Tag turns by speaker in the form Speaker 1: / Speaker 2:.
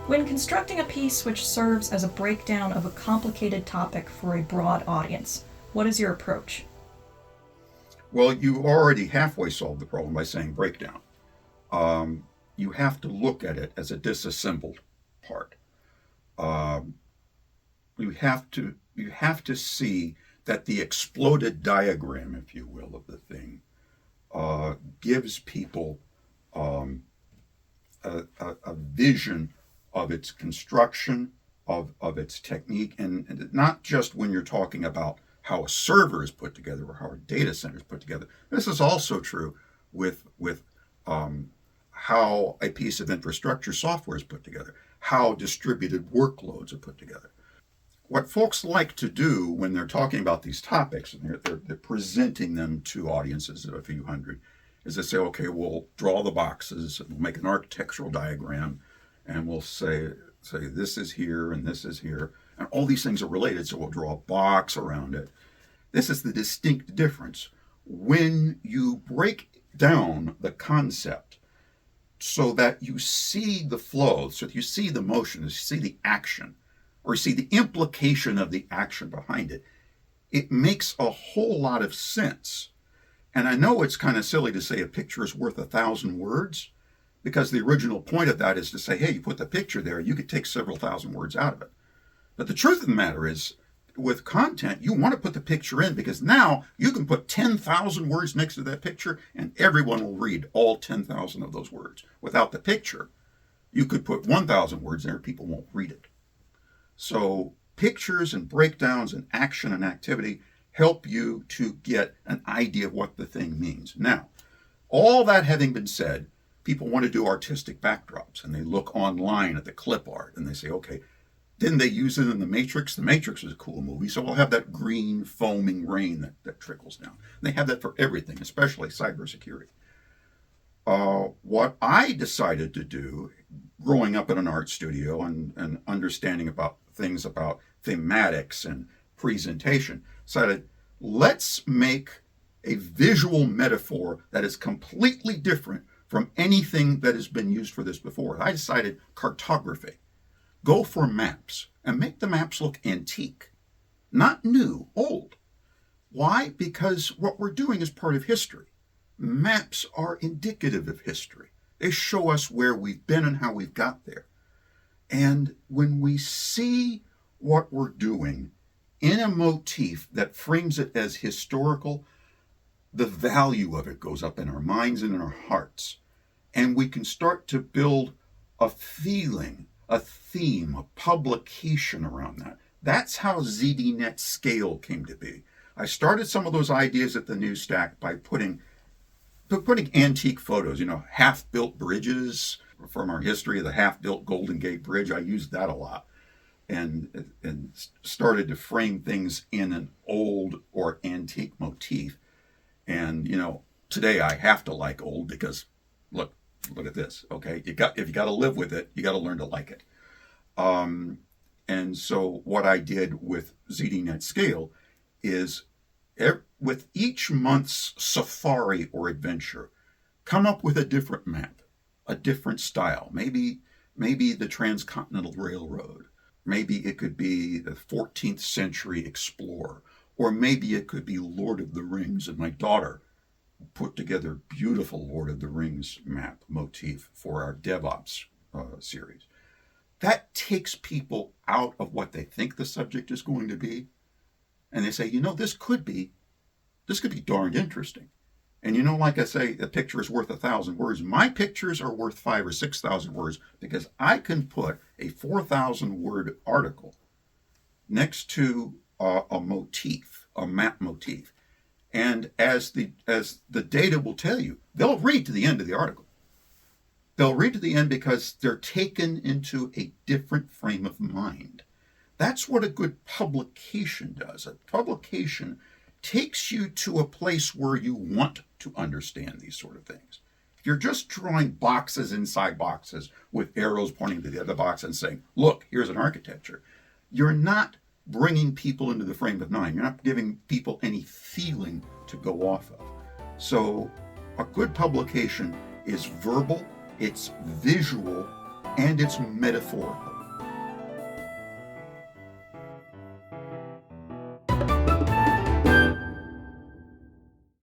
Speaker 1: When constructing a piece which serves as a breakdown of a complicated topic for a broad audience, what is your approach?
Speaker 2: Well, you already halfway solved the problem by saying breakdown. You have to look at it as a disassembled part. Um, you have to see that the exploded diagram, if you will, of the thing gives people um, a vision of its construction, of its technique, and not just when you're talking about how a server is put together or how a data center is put together. This is also true with how a piece of infrastructure software is put together, how distributed workloads are put together. What folks like to do when they're talking about these topics and they're presenting them to audiences of a few hundred is they say, okay, we'll draw the boxes, we'll make an architectural diagram, and we'll say this is here and this is here, and all these things are related, so we'll draw a box around it. This is the distinct difference. When you break down the concept so that you see the flow, so that you see the motion, you see the action, or you see the implication of the action behind it, it makes a whole lot of sense. And I know it's kind of silly to say a picture is worth 1,000 words, because the original point of that is to say, hey, you put the picture there, you could take several thousand words out of it. But the truth of the matter is, with content, you want to put the picture in because now you can put 10,000 words next to that picture and everyone will read all 10,000 of those words. Without the picture, you could put 1,000 words there, people won't read it. So pictures and breakdowns and action and activity help you to get an idea of what the thing means. Now, all that having been said, people want to do artistic backdrops and they look online at the clip art and they say, okay, didn't they use it in The Matrix? The Matrix is a cool movie, so we'll have that green foaming rain that trickles down. And they have that for everything, especially cybersecurity. What I decided to do, growing up in an art studio and understanding about things about thematics and presentation, decided let's make a visual metaphor that is completely different from anything that has been used for this before. I decided cartography. Go for maps and make the maps look antique, not new, old. Why? Because what we're doing is part of history. Maps are indicative of history. They show us where we've been and how we've got there. And when we see what we're doing in a motif that frames it as historical, the value of it goes up in our minds and in our hearts. And we can start to build a feeling, a theme, a publication around that. That's how ZDNet Scale came to be. I started some of those ideas at the New Stack by putting antique photos, half-built bridges from our history of the half-built Golden Gate Bridge. I used that a lot and started to frame things in an old or antique motif. And, today I have to like old because look at this. Okay. If you got to live with it, you got to learn to like it. And so what I did with ZDNet Scale is with each month's safari or adventure, come up with a different map, a different style. Maybe the Transcontinental Railroad. Maybe it could be the 14th century explorer. Or maybe it could be Lord of the Rings. And my daughter put together a beautiful Lord of the Rings map motif for our DevOps series. That takes people out of what they think the subject is going to be. And they say, this could be darned interesting. And like I say, a picture is worth 1,000 words. My pictures are worth 5,000 or 6,000 words because I can put a 4,000 word article next to a motif, a map motif. And as the data will tell you, they'll read to the end of the article. They'll read to the end because they're taken into a different frame of mind. That's what a good publication does. A publication takes you to a place where you want to understand these sort of things. If you're just drawing boxes inside boxes with arrows pointing to the other box and saying, look, here's an architecture, you're not bringing people into the frame of mind. You're not giving people any feeling to go off of. So a good publication is verbal, it's visual, and it's metaphorical.